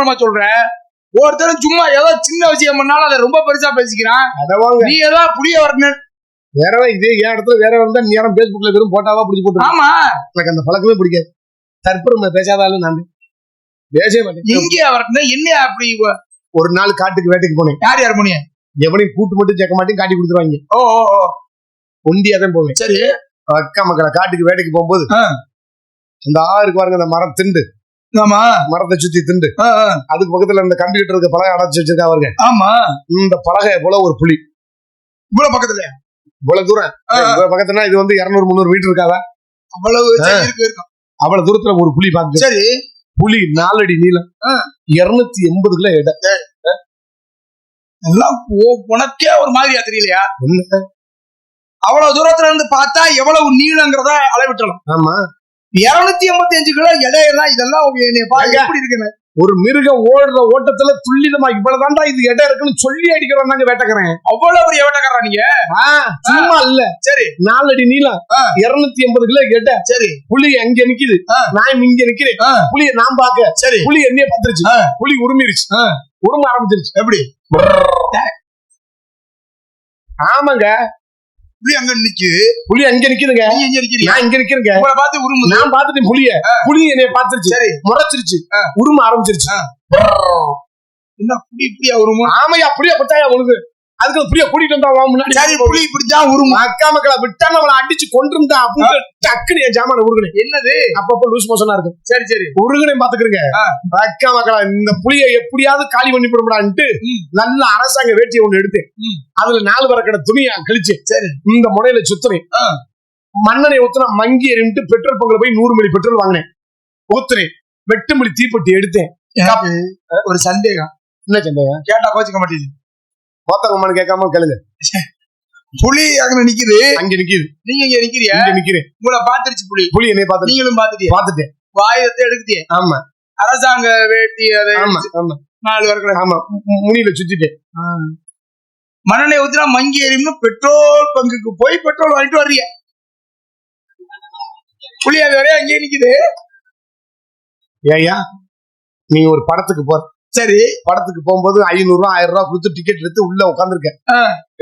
விவரமா சொல்றேன். ஒருத்தரும் சும்மா ஏதோ சின்ன விஷயம் பண்ணாலும் அதை ரொம்ப பெருசா பேசிக்கிறான். நீ ஏதோ புளிய வரணும் வேற இதே என் இடத்துல வேற வந்தா நேரம் பேஸ்புக்ல வெறும் போட்டாவா பிடிச்சி போட்டு. ஆமா, எனக்கு அந்த பழக்கமே பிடிக்காது. தற்பெருமை பேசாதாலும் நான் பேசவே மாட்டேன். எங்கேயா வரணும் என்ன அப்படி? ஒரு நாள் காட்டுக்கு வேட்டைக்கு போனேன். யார் யார் போனீங்க? எவனையும் கூட்டு மட்டும் சேர்க்க மாட்டேன், காட்டி கொடுத்துருவாங்க. ஒண்டியாதான் போவேன். சரி, அக்கா மக்களை காட்டுக்கு வேட்டைக்கு போகும்போது இந்த ஆறுக்கு பாருங்க, இந்த மரம் திண்டு, ஆமா மரத்தை சுத்தி திண்டு, அதுக்கு பக்கத்துல இந்த கம்ப்யூட்டர் இருக்க பலகை அடைச்சு வச்சிருக்கா பாருங்க. ஆமா, இந்த பலகை போல ஒரு புலி இவ்வளவு பக்கத்துல, இவ்வளவு தூரம் பக்கத்துல, இது வந்து 200-300 மீட்டர் இருக்காதா? அவ்வளவு தூரத்துல ஒரு புலி பார்த்து. சரி, புலி 4 அடி நீளம், 280 கிலோ எடை. எல்லாம் உனக்கே ஒரு மாதிரியா தெரியலையா? அவ்வளவு தூரத்துல இருந்து பார்த்தா எவ்வளவு நீளங்கிறத அளவிட்டலாம். ஆமா, 285 கிலோ எடையெல்லாம் இதெல்லாம் எப்படி இருக்குன்னு ஒரு மிருகம் ஓடுற ஓட்டத்துல துல்லிதமா இவ்வளவுதான்டா இது இடம் இருக்குன்னு சொல்லி அடிக்கிறோம். நாங்க வேட்டக்காரன் அவ்வளவு பெரிய வேட்டக்காரன் நீங்க. சும்மா இல்ல. சரி, 4 அடி நீளம், 280 கிலோ எடை. சரி, புலி அங்க நிக்குது, நான் இங்க நிக்கிறேன். புலிய நான் பாக்க. சரி, புலி என்னைய பார்த்துருச்சு. புலி உருமிருச்சு, உரும ஆரம்பிச்சிருச்சு. எப்படி? ஆமாங்க, புலி அங்க நிக்குது. புலி அங்க நிக்குதுங்க. நான் இங்க நிக்கிறேங்க. பார்த்து உருமு. நான் பாத்துட்டேன் புலிய. புலி என்னைய பார்த்துருச்சு. சரி, முறைச்சிருச்சு, உரும ஆரம்பிச்சிருச்சு. என்ன புலி இப்படியா உருமு? ஆமையா, புலிய பட்டாயா உனக்கு? அதுக்கு புலிய கூட்டிட்டு வந்தா முன்னாடி. சரி, புலி இப்படிதான் உருமு. அக்கா மக்களை விட்டா நம்மள அடிச்சு கொண்டிருந்தா அப்படின்னு டக்குனு என் ஜாமான உருகுனேன். என்னது? அப்பப்போ லூஸ் மோஷனா இருக்கும். சரி சரி, உருகுனே பாத்துக்கிறேங்க. அக்கா மக்களை இந்த புலிய எப்படியாவது காலி பண்ணி போடுறான்ட்டு நல்ல அரசாங்க வேட்டியை ஒண்ணு எடுத்தேன். அதுல 4 வரக்கடை துணியா கழிச்சு. சரி, இந்த முனையில சுத்துறேன். மண்ணெண்ணெய் ஊத்துனா மங்கி எறிட்டு பெட்ரோல் பங்குல போய் 100 மில்லி பெட்ரோல் வாங்கினேன். ஊத்துறேன், 8 மில்லி தீப்பெட்டி எடுத்தேன். ஒரு சந்தேகம். என்ன சந்தேகம்? கேட்டா கோச்சிக்க மாட்டேங்குது. போத்தகம்மான்னு கேட்காம கேளுங்க. புலி அங்க நிக்குது, அங்க நிக்குது. நீங்க இங்க நிக்கிறியா? இங்க நிக்கிறேன். உங்களை பாத்துருச்சு புலி. புலி என்னைய பாத்து. நீங்களும் பாத்துட்டேன். வாயத்தை எடுத்துட்டே. ஆமா, அரசாங்க வேட்டி அதை. ஆமா ஆமா, 4 வரக்கடை. ஆமா, முனியில சுத்திட்டேன். மண்ணெண்ணெய் ஊத்தினா மங்கி எறின்னு பெட்ரோல் பங்குக்கு போய் பெட்ரோல் வாங்கிட்டு வர்றீங்க. புலி அது வரையும் அங்கேயே நிக்குது. ஏயா, நீ ஒரு படத்துக்கு போற. சரி, படத்துக்கு போகும்போது 500 1000 ரூபாய் கொடுத்து டிக்கெட் எடுத்து உள்ள உட்காந்துருக்கேன்.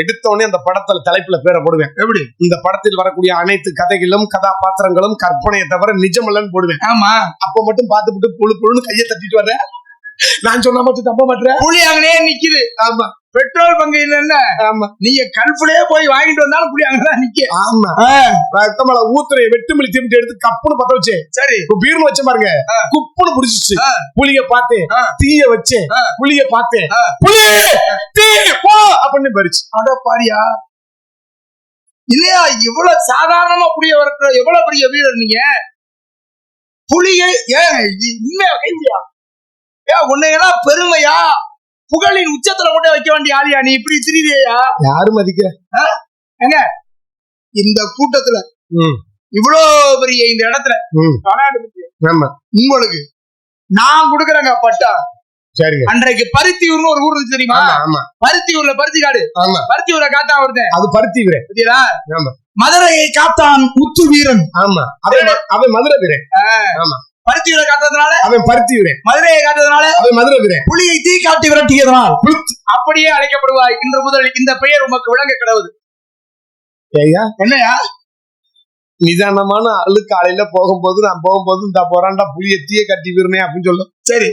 எடுத்த உடனே அந்த படத்துல தலைப்புல பேரை போடுவேன். எப்படி? இந்த படத்தில் வரக்கூடிய அனைத்து கதைகளும் கதாபாத்திரங்களும் கற்பனையை தவிர நிஜமல்லன்னு போடுவேன். ஆமா, அப்ப மட்டும் பார்த்துட்டு புழு புழுன்னு கையை தட்டிட்டு வர்றேன். நான் சொன்னா மட்டும் தப்ப மாட்டேன். புலி அங்கனே நிக்குது. ஆமா, பெட்ரோல் பங்கு இல்ல. ஆமா, நீங்க கல்புலயே போய் வாங்கிட்டு வந்தாலும் புலி அங்கதான் நிக்க. ஆமா, ரத்தமலை ஊத்துறை 8 மில்லி தீப்பெட்டி எடுத்து கப்புன்னு பத்த வச்சேன். சரி, பீர்னு வச்ச பாருங்க, குப்புன்னு புடிச்சிச்சு. புளிய பார்த்தேன், தீய வச்சேன். புளிய பார்த்தேன், புளிய தீ போ அப்படின்னு பறிச்சு. அட பாரியா, இல்லையா? இவ்வளவு சாதாரணமா புளிய வளர்க்கிற எவ்வளவு பெரிய வீரர் நீங்க. புலியை உண்மையா உன்னையெல்லாம் பெருமையா புகழின் உச்சத்துல கொண்டு வைக்க வேண்டிய ஆளியா நீ? இப்படி திரியா? யாரும் மதிக்க எங்க இந்த கூட்டத்துல இவ்வளவு பெரிய இந்த இடத்துல உங்களுக்கு நான் கொடுக்குறேங்க பட்டா. சரிங்க, அன்றைக்கு பருத்தியூர்னு ஒரு ஊர் இருக்கு தெரியுமா? பருத்தியூர்ல பருத்திக்காடு. பருத்தியூரை காத்தா வருது, அது பருத்தியூர். மதுரையை காத்தான் முத்து வீரன். ஆமா, அவன் மதுரை வீரன். ஆமா, பருத்தியூரை காத்ததுனால அவன் பருத்தி வீரன். மதுரையை காத்ததுனால அவன் மதுரை வீரன். புலியை தீ காட்டி விரட்டியதனால் அப்படியே அழைக்கப்படுவாய். இன்று முதல் இந்த பெயர் உமக்கு விளங்க கிடவுது. என்னையா? நிதானமான அழு காலையில போகும்போது நான் போகும்போது இந்த போறான்டா புலிய தீய கட்டி வீரனே அப்படின்னு சொல்ல. சரி,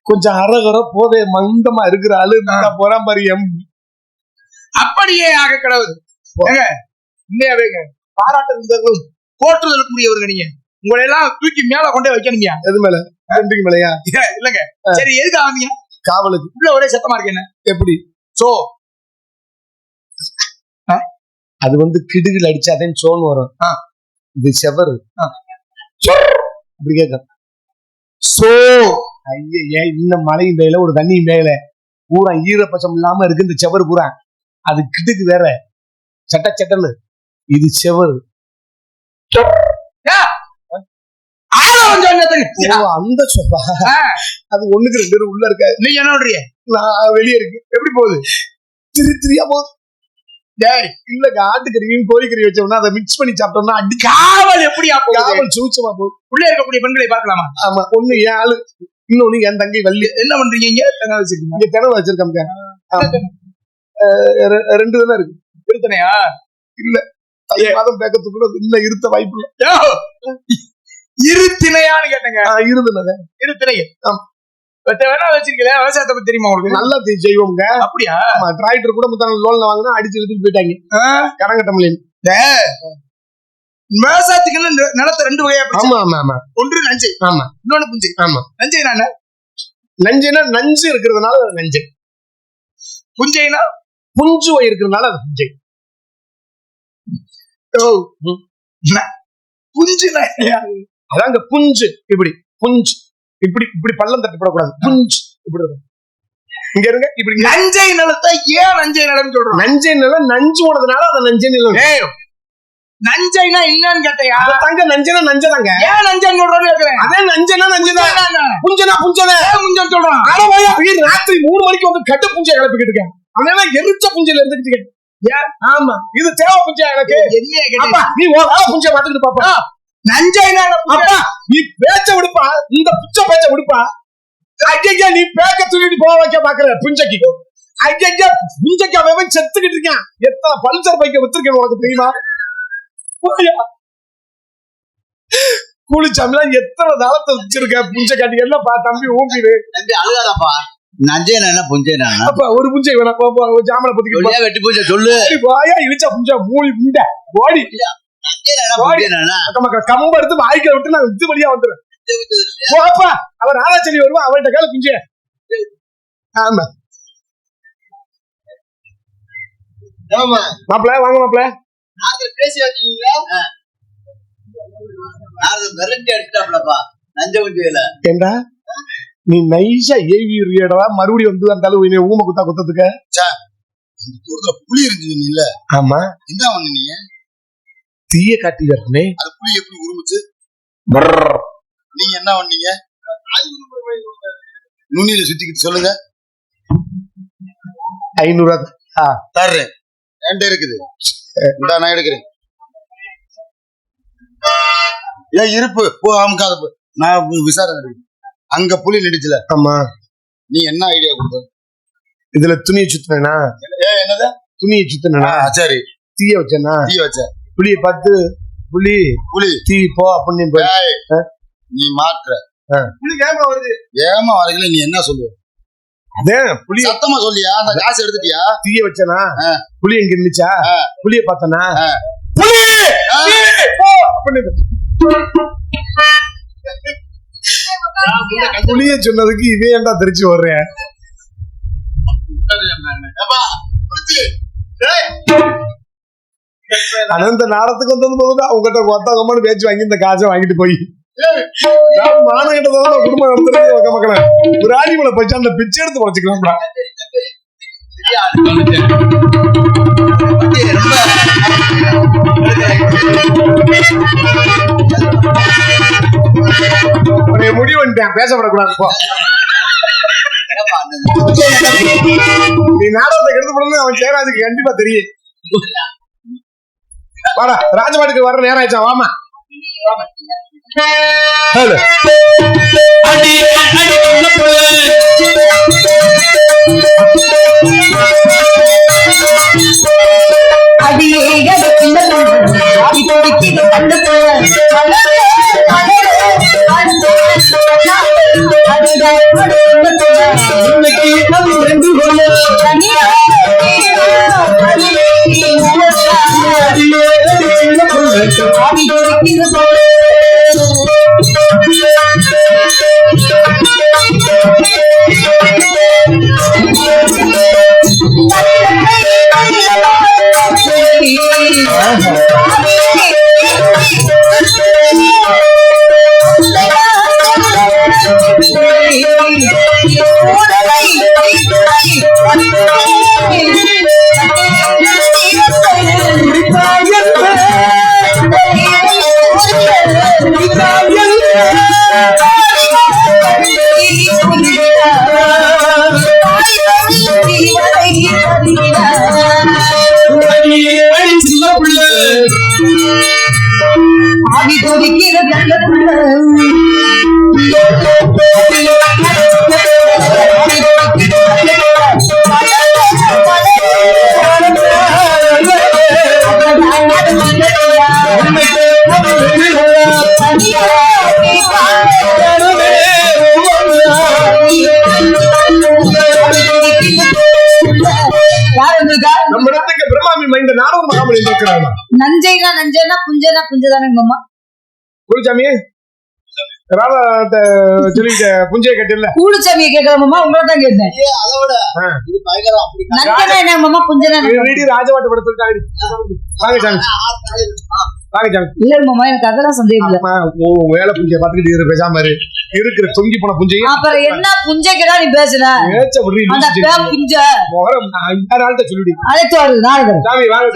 கொஞ்சம் அரகர போதே மந்தமா இருக்கிற ஆளு போறான் பாரு. அப்படியே ஆக கிடவுது. உண்மையாவேங்க பாராட்டுகளும் போற்றுதலுக்குரியவர்கள் நீங்க. உங்களை எல்லாம் தூக்கி மேல கொண்டே வைக்கணுங்க. எது மேல? மேலையா? இல்லங்க. சரி, எதுக்கு ஆவீங்க? காவலுக்கு. உள்ள ஒரே சத்தமா இருக்கு. என்ன எப்படி? சோ அது வந்து கிடுகில் அடிச்சாதேன் சோன்னு வரும். இது செவரு அப்படி கேட்க. சோ ஐயா, இந்த மழையும் பெய்யல, ஒரு தண்ணியும் பெய்யல, பூரா ஈரப்பச்சம் இல்லாம இருக்கு இந்த செவரு பூரா. அது கிடுக்கு வேற, சட்ட சட்டன்னு. இது செவரு. அந்த சொப்பா அது 1க்கு 2 உள்ள இருக்க. நீ என்ன பண்றீங்க? நான் வெளியே இருக்கு. எப்படி போகுது? திரியா போகுது. இல்லங்க, ஆட்டுக்கறியும் கோழிக்கறி வச்சோம்னா அதை மிக்ஸ் பண்ணி சாப்பிட்டோம்னா அடி. காவல் எப்படி? காவல் சூச்சமா போகுது. உள்ள இருக்கக்கூடிய பெண்களை பார்க்கலாமா? ஆமா, ஒண்ணு 7 இன்னொன்னு என் தங்கை வள்ளி. என்ன பண்றீங்க? இங்க கிணறு வச்சிருக்கோங்க. 2 தானே இருக்கு. இருத்தனையா? இல்ல, மாதம் பேக்கத்துக்குள்ள இன்னும் இருத்த வாய்ப்பு இல்ல. இருத்தினையான்னு கேட்டேங்க. இருத்தினை வேணா வச்சிருக்கீங்களா? விவசாயத்தை பத்தி தெரியுமா உங்களுக்கு? நல்லா செய்வோங்க. அப்படியா? டிராக்டர் கூட லோன்ல வாங்கினா அடிச்சு எழுதிட்டு போயிட்டாங்க. கரங்கட்டம்ல விவசாயத்துக்கு நிலத்தை 2 வகையா. ஆமா ஆமா ஆமா. ஒன்று நஞ்சை, ஆமா. இன்னொன்னு புஞ்சை. ஆமா. நஞ்சை என்ன? நஞ்சுனா நஞ்சு இருக்கிறதுனால நஞ்சை. புஞ்சைனா புஞ்சு இருக்கிறதுனால அது புஞ்சை. புஞ்சுனா அதாங்க புஞ்சு. இப்படி புஞ்சு, இப்படி இப்படி பள்ளம் தட்டப்படக்கூடாது. புஞ்சு இப்படி இங்க இருங்க. இப்படி நஞ்சை நிலத்தை ஏன் நஞ்சை நிலம் சொல்றோம்? நஞ்சை நிலம் நஞ்சு போனதுனால அதை நஞ்சை நிலம். நஞ்சைனா என்னன்னு கேட்டையா? தங்க நஞ்சனா நஞ்சதாங்க. ஏன் நஞ்சன்னு சொல்றோம்னு கேக்குறேன். அதே நஞ்சனா நஞ்சதான். புஞ்சனா புஞ்சனா புஞ்சன் சொல்றான். ராத்திரி 3 மணிக்கு வந்து கட்டு புஞ்சை கிளப்பிக்கிட்டு இருக்கேன். அதனால எரிச்ச புஞ்சையில இருந்துட்டு. ஆமா, இது தேவை புஞ்சை எனக்கு. என்ன நீ புஞ்சை மாத்திட்டு பாப்பா. நஞ்சைனா நீ பேச்ச விடுப்பா. இந்த புஞ்ச பேச்ச விடுப்பா. ஐயா நீ பேக்க தூக்கிட்டு போக வைக்க பாக்குற புஞ்சைக்கு. ஐயா புஞ்சைக்கு அவன் செத்துக்கிட்டு இருக்கான். எத்தனை பல்சர் பைக்க வச்சிருக்கேன் உனக்கு தெரியுமா? குளிச்சாமல எத்தனை தாளத்தை வச்சிருக்க புஞ்சை காட்டி எல்லாம் தம்பி ஊம்பிடு. அழுகாதப்பா. நஞ்சேனா புஞ்சேனா? அப்ப ஒரு புஞ்சை வேணாம். ஜாமனை பத்தி வெட்டி பூஜை சொல்லு. வாயா இழிச்சா புஞ்சா மூலி புண்டை ஓடி கம்ப எடுத்து வாய்க்க விட்டு நான் இது வழியா வந்துடுறேன். அவர் ஆராய்ச்சி வருவா. அவர்கிட்ட கால புஞ்ச. ஆமா மாப்பிள்ள வாங்க மாப்பிள்ள. பேசி வச்சிருக்கீங்களா? மிரட்டி அடிச்சிட்டாப்லப்பா நஞ்ச புஞ்சையில. ஏண்டா நீ நைஸா ஏவிடா மறுபடியும் வந்து அந்த ஊமை குத்தா குத்ததுக்கு புளி இருந்துச்சு இல்ல? ஆமா. என்ன பண்ணீங்க? தீய காட்டி வரனே. அது புளி எப்படி உருமுச்சு? நீங்க என்ன பண்ணீங்க? நுண்ணியில சுத்திக்கிட்டு சொல்லுங்க. 500 தர்றேன். என்கிட்ட இருக்குது. நான் எடுக்கிறேன். ஏன் இருப்பு போ அமுக்காத. நான் விசாரணை அங்க புலி நடிச்சுல. ஆமா. நீ என்ன ஐடியா கொடுத்த? இதுல துணியை சுத்தினா? என்னது துணியை சுத்தினா? சரி. தீய வச்சா? தீய வச்ச. புளிய பார்த்து புலி புலி தீ போ அப்படின்னு நீ மாற்ற. புலி ஏமா வருது. ஏமா வரல. நீ என்ன சொல்லுவ? அதே புலி சத்தமா சொல்லியா? அந்த காசு எடுத்துட்டியா? தீய வச்சனா? புலி எங்க இருந்துச்சா? புளிய பார்த்தனா? புலி புளிய சொன்னதுக்கு இதே ஏன்டா திருச்சி வர்றேன். அனந்த நாடத்துக்கு வந்தது போதுதான் உங்ககிட்ட ஒத்தகமான பேச்சு வாங்கி இந்த காசை வாங்கிட்டு போய் மானகிட்ட குடும்பம் நடத்துறது மக்களே. ஒரு ஆடிமலை போச்சு அந்த பிச்சை எடுத்து உழைச்சிக்கலாம்டா. முடிவு பண்ணிட்டேன் பேசப்படக்கூடாது. நீ நாடகத்தை எடுத்து போடணும் அவன் சேராதுக்கு கண்டிப்பா தெரியும். வாடா ராஜபாட்டுக்கு வர்ற நேரம் ஆயிடுச்சா? வாமா. ஆவி துடிக்கிற இந்த நாடக மகாமணி இருக்கிறாங்க. நஞ்சைனா நஞ்சனா புஞ்சனா புஞ்சதானே மாமா. குருசாமி சொல்லிட்டு புஞ்சை கட்டில கூலிச்சாமியை கேட்கலாம் மாமா. உங்களை தான் கேட்டேன். நஞ்சனா என்ன மாமா புஞ்சனா ராஜபாட்டு படத்துக்காக வாங்க சாமி வாங்க சாமி. இல்ல மாமா எனக்கு அதெல்லாம் சந்தேகம் இல்ல. வேலை புஞ்சை பாத்துக்கிட்டு பேசாம இருக்கிற தொங்கி போன புஞ்சையும் அப்புறம் என்ன புஞ்சைக்குதான் நீ பேசுன புஞ்ச சொல்லிடு அழைத்து வருது நாலு சாமி வாங்க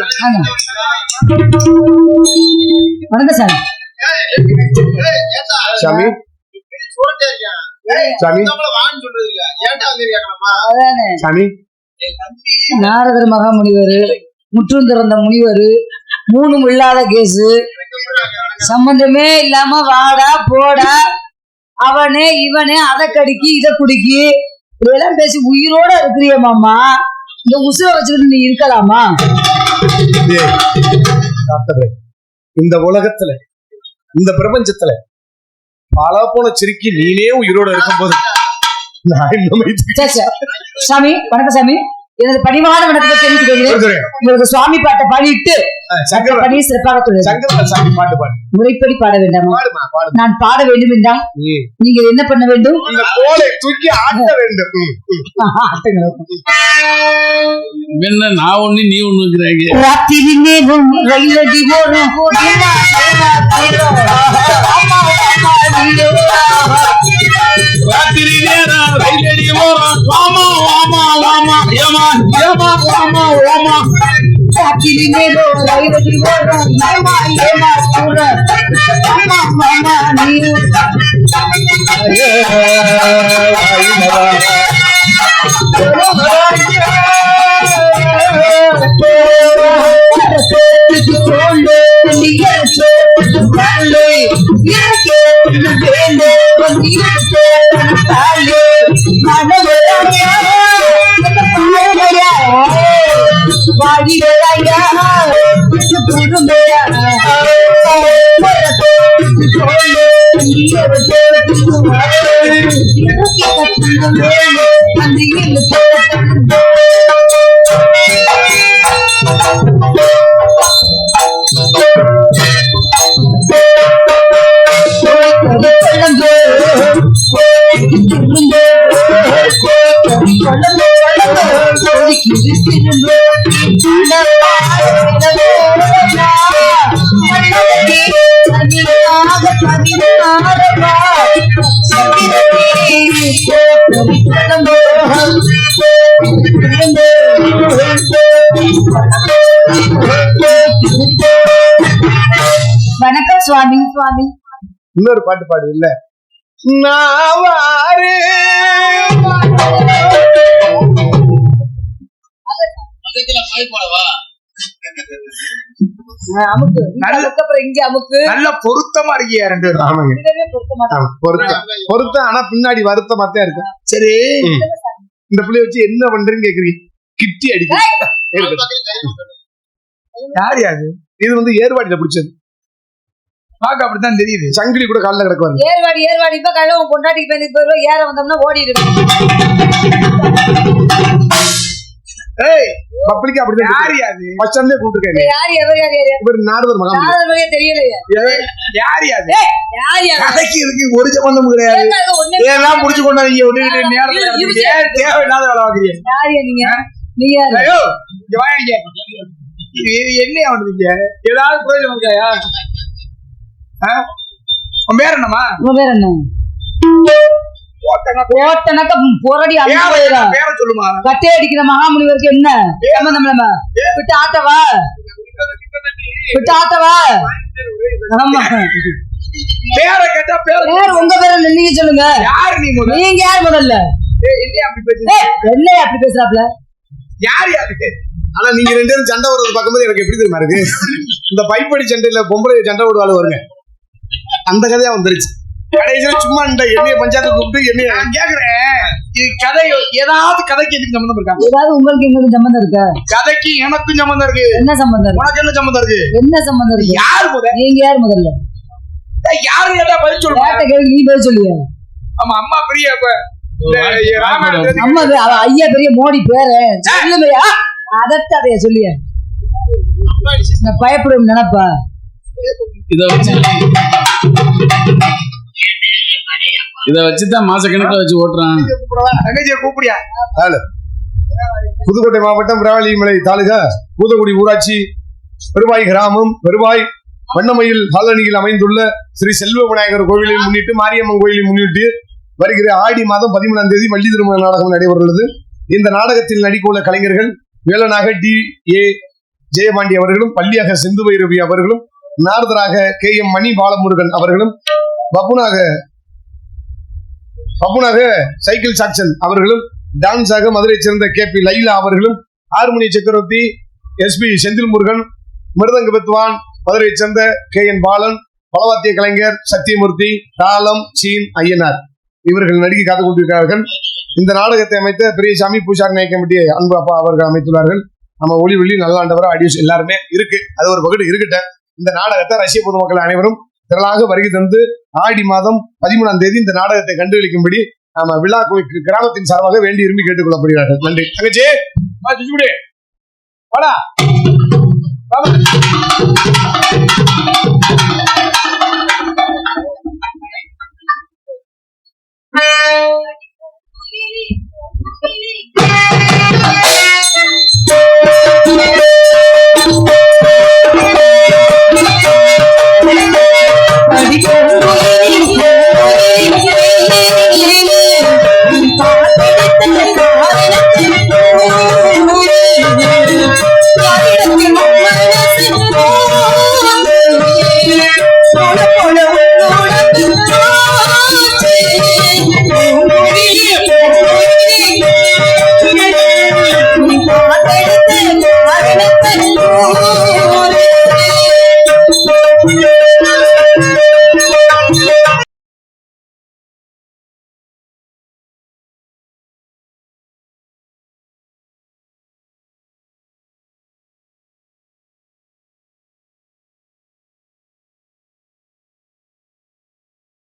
வணக்கம் சாமி. சாமி சாமி சாமி நாரதர் மகாமுனிவர் முற்றும் திறந்த முனிவர் மூணும் இல்லாத கேசு சம்பந்தமே இல்லாம வாடா போடா அவனே இவனே அதை கடிக்கி இதை குடிக்கி இதெல்லாம் பேசி உயிரோட இருக்கிறிய மாமா. இந்த உசுரை வச்சுக்கிட்டு நீ இருக்கலாமா? இந்த உலகத்துல இந்த பிரபஞ்சத்துல பல போன சிரிக்கி நீனே உயிரோட இருக்கும் போது சாமி வணக்கம் சாமி. எனது பணிவான வணக்கத்தை தெரிவித்துக் உங்களுக்கு சுவாமி பாட்டை பாடிட்டு பணி சிறப்பாக பாட்டு பாடு. முறைப்படி பாட வேண்டாமா? நான் பாட வேண்டும் என்றால் நீங்க என்ன பண்ண வேண்டும்? தூக்கி ஆட்ட வேண்டும். என்ன நான் ஒண்ணு நீ ஒண்ணுங்கிறாங்க. ராத்திரி நேரம் ரயிலடி ஓடும் ராத்திரி நேரம் ரயிலடி ஓடும் வாமா வாமா வாமா ஏமா ஏமா வாமா வாமா ராத்திரி நேரம் ரயிலடி ஓடும் ஏமா ஏமா கூட வாமா வாமா நீ வணக்கம் சுவாமி. சுவாமி இன்னொரு பாட்டு பாடு இல்ல நல்ல பொருத்தமா இருக்கியா ரெண்டு பொருத்தம். ஆனா பின்னாடி வருத்தமாத்தான் இருக்கு. சரி இந்த பிள்ளைய வச்சு என்ன பண்றேன்னு கேக்குறீங்க. கிட்டி அடிக்க யாரு யாரு? இது ஏர்வாடியில பிடிச்சது. பாக்க அப்படித்தான் தெரியுது. சங்கிலி கூட காலில் கிடக்குவாங்க. ஏர்வாடி ஏர்வாடி இப்ப காலையில உன் பொண்டாட்டிக்கு பேருந்து போயிருவோம். ஏற வந்தோம்னா ஓடிடுவேன். பப்ளிக் அப்படிதான். யாரு யாரு ஃபர்ஸ்ட் டைம் கூப்பிட்டுருக்கேன். யார் எவர் யார் யார் இவர் நாரதர் மகாமணி. நாரதர்வே தெரியலையே. யார் யார் யார் யார் கதைக்கு இருக்கு ஒரு சம்பந்தம் கிடையாது. ஏன் புடிச்சு கொண்டாங்க ஒண்ணு நேரத்துல தேவையில்லாத வேலை வாங்குறீங்க. யார் நீங்க? நீ யாரு? ஐயோ இங்க வாங்க. என்ன அவனுக்கு ஏதாவது பிரயோஜனம் இருக்காயா? உன் பேர் என்னமா? உன் பேர் என்ன? போராடி பேர சொல்லுமா. கட்டை அடிக்கிற மகாமுனிவருக்கு என்ன சம்பந்தம்? விட்டு ஆட்டவா விட்டு ஆட்டவா? ஆமா பேர கேட்டா பேர் உங்க பேர நீங்க சொல்லுங்க. யாரு நீ? நீங்க யார் முதல்ல? என்ன அப்படி பேசுறாப்ல? யார் யாருக்கு? ஆனா நீங்க ரெண்டு பேரும் சண்டை வருவது பார்க்கும்போது எனக்கு எப்படி தெரியுமா இருக்கு? இந்த பைப்படி சண்டையில பொம்பளை சண்டை விடுவாள் வருங்க, அந்த கதையா வந்துருச்சு. கடைசியில சும்மா இந்த எண்ணெய பஞ்சாயத்து கூப்பிட்டு எண்ணெய நான் கேக்குறேன். இது கதை ஏதாவது கதைக்கு எதுக்கு சம்பந்தம் இருக்கா? ஏதாவது உங்களுக்கு எங்களுக்கு சம்பந்தம் இருக்கா? கதைக்கு எனக்கும் சம்பந்தம் இருக்கு. என்ன சம்பந்தம்? உனக்கு என்ன சம்பந்தம் இருக்கு? என்ன சம்பந்தம் இருக்கு? யாரு முதல்ல? நீங்க யார் முதல்ல? யாரு கேட்டா பதில் சொல்லுங்க. நீ பதில் சொல்லியா? ஆமா அம்மா பெரிய அம்மா ஐயா பெரிய மோடி பேரு சொல்லுமையா? அதற்கு அதைய சொல்லியா? நான் பயப்படும் நினைப்பா. இத வச்சுதான் மாச கணக்குல வச்சு ஓட்டுறான். தங்கச்சியை கூப்பிடியா? புதுக்கோட்டை மாவட்டம் விராலிமலை தாலுகா பூதகுடி ஊராட்சி பெருவாய் கிராமம் பெருவாய் வண்ணமயில் காலனியில் அமைந்துள்ள ஸ்ரீ செல்வ விநாயகர் கோவிலை முன்னிட்டு மாரியம்மன் கோயிலை முன்னிட்டு வருகிற ஆடி மாதம் 13ஆம் தேதி வள்ளி திருமண நாடகம் நடைபெறுகிறது. இந்த நாடகத்தில் நடிக்கவுள்ள கலைஞர்கள் வேலனாக டி.ஏ. ஜெயபாண்டி அவர்களும், பள்ளியாக செந்து பைரவி அவர்களும், நாரதராக KM மணி பாலமுருகன் அவர்களும், பப்புனாக சைக்கிள் சாக்சன் அவர்களும், டான்ஸாக மதுரை சேர்ந்த KP லைலா அவர்களும், ஹார்மோனி சக்கரவர்த்தி SP செந்தில் முருகன், மிருதங்க வித்வான் மதுரை சேர்ந்த KN பாலன், பலவாத்திய கலைஞர் சத்தியமூர்த்தி, தாளம் சீன் ஐயனார் இவர்கள் நடிக்க காத்துக் கொண்டிருக்கிறார்கள். இந்த நாடகத்தை அமைத்த பெரியசாமி பூசாரி நாயக்க கமிட்டி அன்பு அப்பா அவர்கள் அமைத்துள்ளார்கள். நம்ம ஒளி வெள்ளி நல்லாண்டவர் ஆடியோஸ் எல்லாருமே இருக்கு. அது ஒரு பகுதி இருக்கட்டும். இந்த நாடகத்தை ரஷ்ய பொதுமக்கள் அனைவரும் திரளாக வருகை தந்து ஆடி மாதம் 13ஆம் தேதி இந்த நாடகத்தை கண்டுகளிக்கும்படி நம்ம விழா கிராமத்தின் சார்பாக வேண்டி விரும்பி கேட்டுக் கொள்ளப்படுகிறார்கள். நன்றி. தங்கச்சி வாடா.